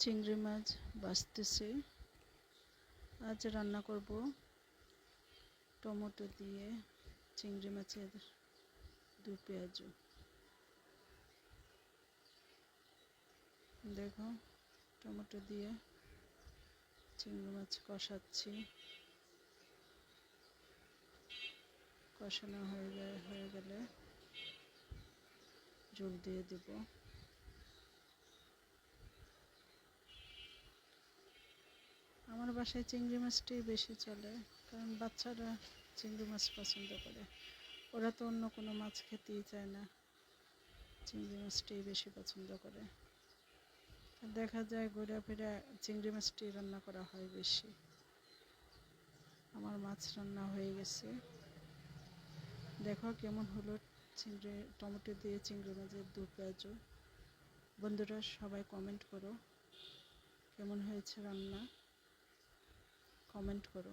চিংড়ি মাছ ভাজতেছি। আজ রান্না করব টমেটো দিয়ে চিংড়ি মাছের দু পেঁয়াজু। দেখো, টমেটো দিয়ে চিংড়ি মাছ কষাচ্ছি। কষানো হয়ে গেলে ঝোল দিয়ে দেব। আমার বাসায় চিংড়ি মাছটাই বেশি চলে, কারণ বাচ্চারা চিংড়ি মাছ পছন্দ করে। ওরা তো অন্য কোনো মাছ খেতেই চায় না, চিংড়ি মাছটাই বেশি পছন্দ করে। দেখা যায় ঘোরা ফেরা চিংড়ি মাছটি রান্না করা হয় বেশি। আমার মাছ রান্না হয়ে গেছে। দেখো কেমন হলো টমেটো দিয়ে চিংড়ি মাছের দু পেঁয়াজু। বন্ধুরা সবাই কমেন্ট করো, কেমন হয়েছে রান্না, কমেন্ট করো।